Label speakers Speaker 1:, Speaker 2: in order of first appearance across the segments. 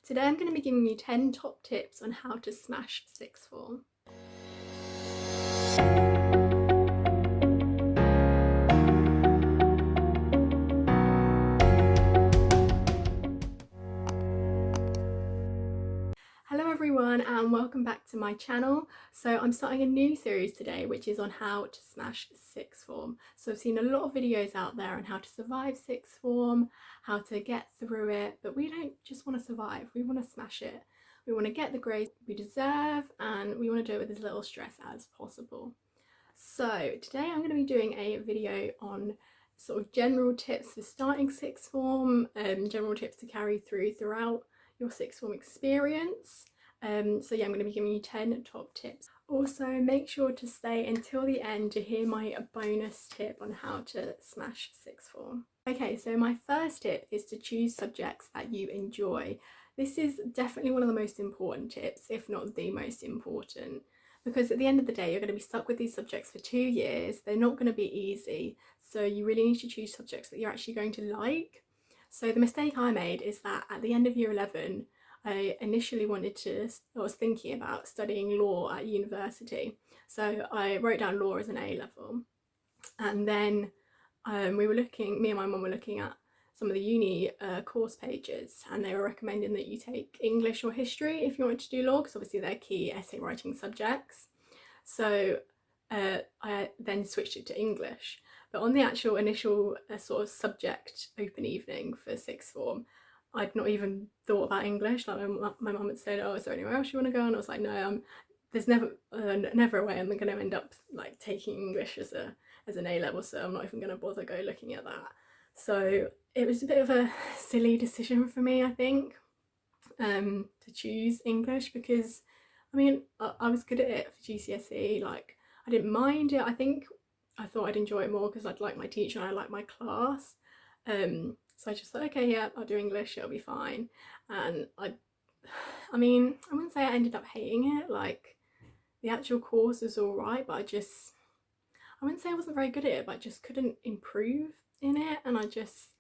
Speaker 1: Today I'm going to be giving you 10 top tips on how to smash sixth form. Hello everyone and welcome back to my channel. So I'm starting a new series today which is on how to smash sixth form. So I've seen a lot of videos out there on how to survive sixth form, how to get through it, but we don't just want to survive, we want to smash it. We want to get the grades we deserve and we want to do it with as little stress as possible. So today I'm going to be doing a video on sort of general tips for starting sixth form, general tips to carry throughout your sixth form experience. So yeah, I'm going to be giving you 10 top tips. Also, make sure to stay until the end to hear my bonus tip on how to smash sixth form. Okay, so my first tip is to choose subjects that you enjoy. This is definitely one of the most important tips, if not the most important, because at the end of the day you're going to be stuck with these subjects for 2 years. They're not going to be easy, so you really need to choose subjects that you're actually going to like. So the mistake I made is that at the end of year 11 I initially was thinking about studying law at university, so I wrote down law as an A level, and then me and my mum were looking at some of the uni course pages, and they were recommending that you take English or history if you wanted to do law, because obviously they're key essay writing subjects. So I then switched it to English. But on the actual initial sort of subject open evening for sixth form, I'd not even thought about English. Like my mum had said, "Oh, is there anywhere else you want to go?" And I was like, "No, there's never a way I'm going to end up like taking English as an A level, so I'm not even going to bother go looking at that." So it was a bit of a silly decision for me, I think, to choose English, because I mean I was good at it for GCSE. Like, I didn't mind it. I thought I'd enjoy it more because I'd like my teacher and I like my class. So I just thought, okay, yeah, I'll do English, it'll be fine. And I mean, I wouldn't say I ended up hating it. Like, the actual course is all right, but I wouldn't say I wasn't very good at it, but I just couldn't improve in it, and I just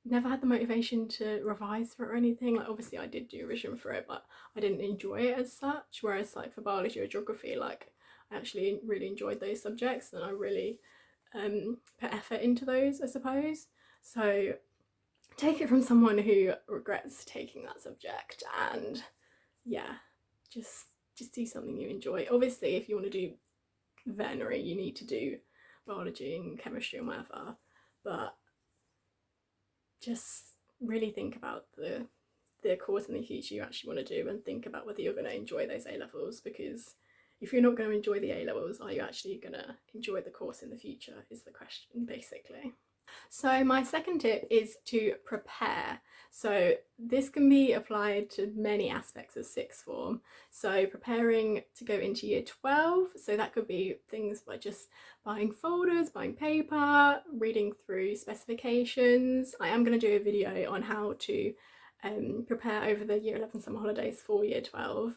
Speaker 1: never had the motivation to revise for it or anything. Like, obviously I did do revision for it, but I didn't enjoy it as such. Whereas like for biology or geography, like I actually really enjoyed those subjects and I really put effort into those, I suppose. So take it from someone who regrets taking that subject, and yeah, just do something you enjoy. Obviously if you want to do veterinary you need to do biology and chemistry and whatever, but just really think about the course in the future you actually want to do, and think about whether you're going to enjoy those A levels, because if you're not going to enjoy the A levels, are you actually going to enjoy the course in the future, is the question basically. So my second tip is to prepare. So this can be applied to many aspects of sixth form. So preparing to go into year 12, so that could be things like just buying folders, buying paper, reading through specifications. I am going to do a video on how to prepare over the year 11 summer holidays for year 12.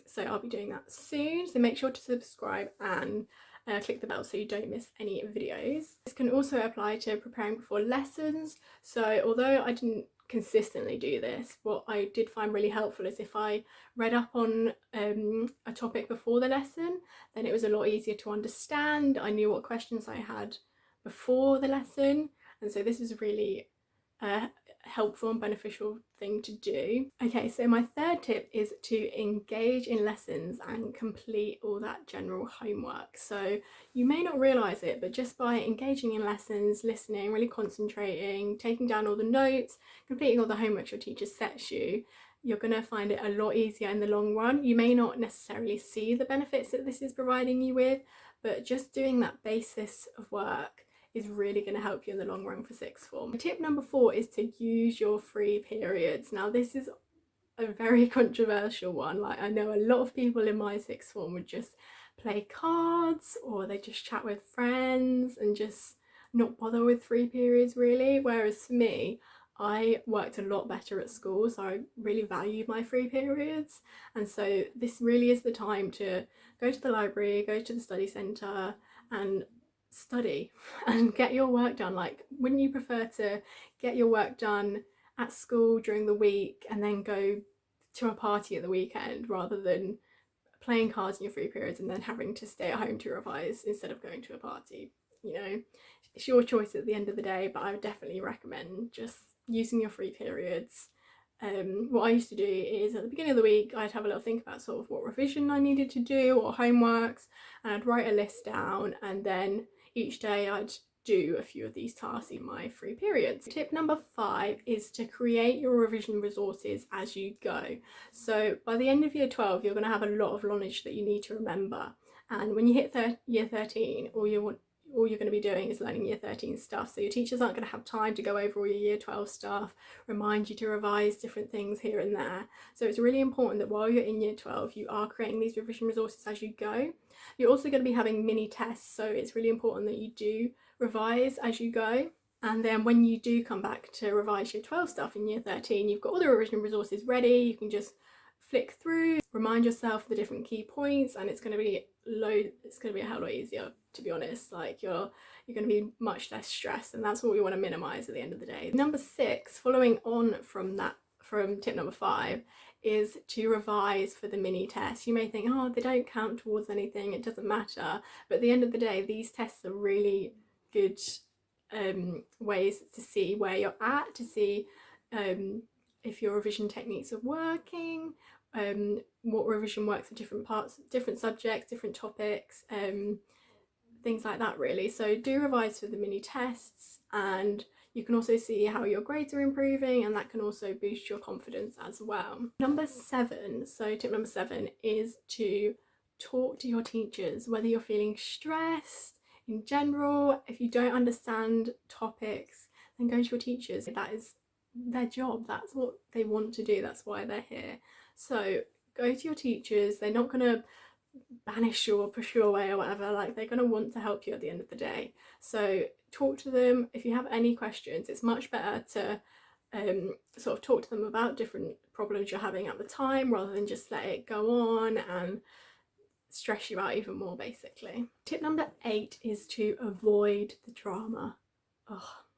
Speaker 1: So I'll be doing that soon, so make sure to subscribe and click the bell so you don't miss any videos. This can also apply to preparing before lessons. So although I didn't consistently do this, what I did find really helpful is if I read up on a topic before the lesson, then it was a lot easier to understand. I knew what questions I had before the lesson, and so this is really helpful and beneficial thing to do. Okay, so my third tip is to engage in lessons and complete all that general homework. So you may not realise it, but just by engaging in lessons, listening, really concentrating, taking down all the notes, completing all the homework your teacher sets you, you're going to find it a lot easier in the long run. You may not necessarily see the benefits that this is providing you with, but just doing that basis of work is really going to help you in the long run for sixth form. Tip number 4 is to use your free periods. Now this is a very controversial one. Like, I know a lot of people in my sixth form would just play cards, or they just chat with friends and just not bother with free periods really, whereas for me, I worked a lot better at school, so I really valued my free periods, and so this really is the time to go to the library, go to the study centre and study and get your work done. Like, wouldn't you prefer to get your work done at school during the week and then go to a party at the weekend, rather than playing cards in your free periods and then having to stay at home to revise instead of going to a party. You know, it's your choice at the end of the day, but I would definitely recommend just using your free periods. What I used to do is at the beginning of the week I'd have a little think about sort of what revision I needed to do or homeworks, and I'd write a list down, and then each day I'd do a few of these tasks in my free periods. Tip number 5 is to create your revision resources as you go. So by the end of year 12 you're going to have a lot of knowledge that you need to remember, and when you hit year 13, all you're going to be doing is learning year 13 stuff, so your teachers aren't going to have time to go over all your year 12 stuff, remind you to revise different things here and there. So it's really important that while you're in year 12 you are creating these revision resources as you go. You're also going to be having mini tests, so it's really important that you do revise as you go, and then when you do come back to revise year 12 stuff in year 13, you've got all the revision resources ready. You can just flick through, remind yourself of the different key points, and it's going to be a hell lot easier, to be honest. Like you're going to be much less stressed, and that's what we want to minimize at the end of the day. Number 6, following on from tip number 5, is to revise for the mini tests. You may think, oh, they don't count towards anything, it doesn't matter, but at the end of the day these tests are really good ways to see where you're at, to see if your revision techniques are working, what revision works for different parts, different subjects, different topics, things like that really. So do revise for the mini tests, and you can also see how your grades are improving, and that can also boost your confidence as well. Number 7, so tip number 7 is to talk to your teachers, whether you're feeling stressed in general. If you don't understand topics, then go to your teachers. That is their job, that's what they want to do, that's why they're here. So go to your teachers. They're not going to banish you or push you away or whatever. Like, they're going to want to help you at the end of the day. So talk to them. If you have any questions, it's much better to sort of talk to them about different problems you're having at the time, rather than just let it go on and stress you out even more, basically. Tip number 8 is to avoid the drama.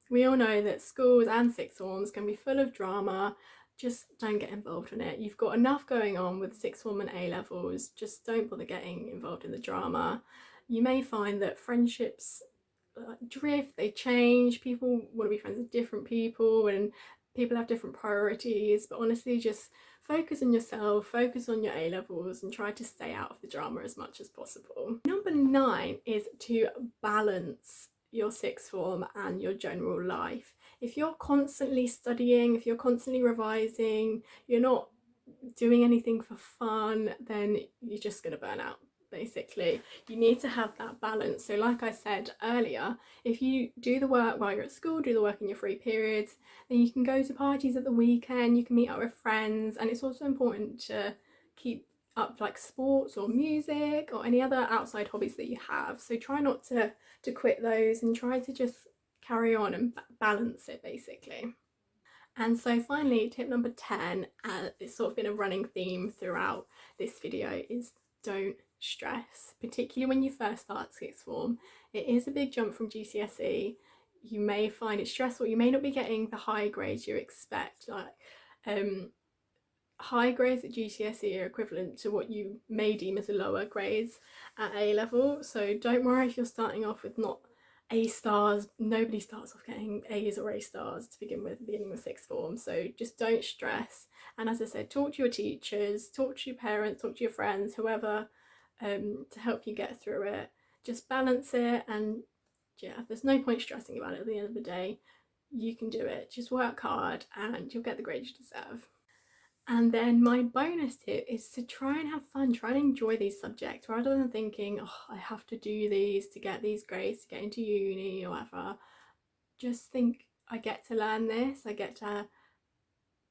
Speaker 1: We all know that schools and sixth forms can be full of drama. Just don't get involved in it. You've got enough going on with sixth form and A levels. Just don't bother getting involved in the drama. You may find that friendships drift, they change. People want to be friends with different people, and people have different priorities, but honestly just focus on yourself, focus on your A levels, and try to stay out of the drama as much as possible. Number 9 is to balance your sixth form and your general life. If you're constantly studying, if you're constantly revising, you're not doing anything for fun, then you're just going to burn out, basically. You need to have that balance. So like I said earlier, if you do the work while you're at school, do the work in your free periods, then you can go to parties at the weekend, you can meet up with friends. And it's also important to keep up like sports or music or any other outside hobbies that you have. So try not to quit those, and try to just carry on and balance it, basically. And so finally, tip number 10, it's sort of been a running theme throughout this video, is don't stress, particularly when you first start sixth form. It is a big jump from GCSE. You may find it stressful, you may not be getting the high grades you expect. Like high grades at GCSE are equivalent to what you may deem as a lower grades at A level, so don't worry if you're starting off with not A stars. Nobody starts off getting A's or A stars to begin with, beginning with sixth form, so just don't stress. And as I said, talk to your teachers, talk to your parents, talk to your friends, whoever, to help you get through it. Just balance it, and yeah, there's no point stressing about it. At the end of the day, you can do it. Just work hard and you'll get the grades you deserve. And then my bonus tip is to try and have fun, try and enjoy these subjects, rather than thinking, oh, I have to do these to get these grades, to get into uni or whatever. Just think, I get to learn this, I get to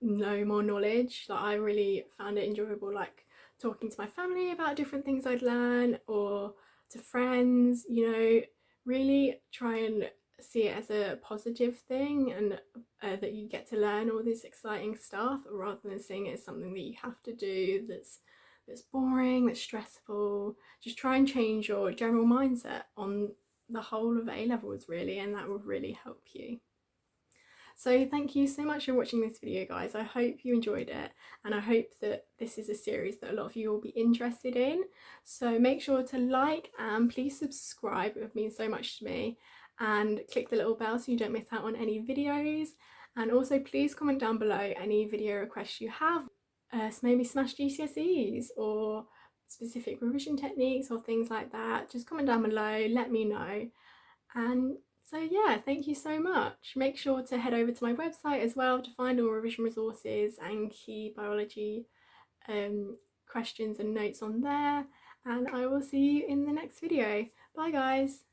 Speaker 1: know more knowledge. Like, I really found it enjoyable, like talking to my family about different things I'd learn, or to friends, you know, really try and see it as a positive thing, and that you get to learn all this exciting stuff, rather than seeing it as something that you have to do, that's boring, that's stressful. Just try and change your general mindset on the whole of A levels, really, and that will really help you. So thank you so much for watching this video, guys. I hope you enjoyed it, and I hope that this is a series that a lot of you will be interested in. So make sure to like and please subscribe. It would mean so much to me, and click the little bell so you don't miss out on any videos. And also please comment down below any video requests you have. Maybe smash GCSEs or specific revision techniques or things like that. Just comment down below, let me know. And so yeah, thank you so much. Make sure to head over to my website as well to find all revision resources and key biology questions and notes on there. And I will see you in the next video. Bye guys.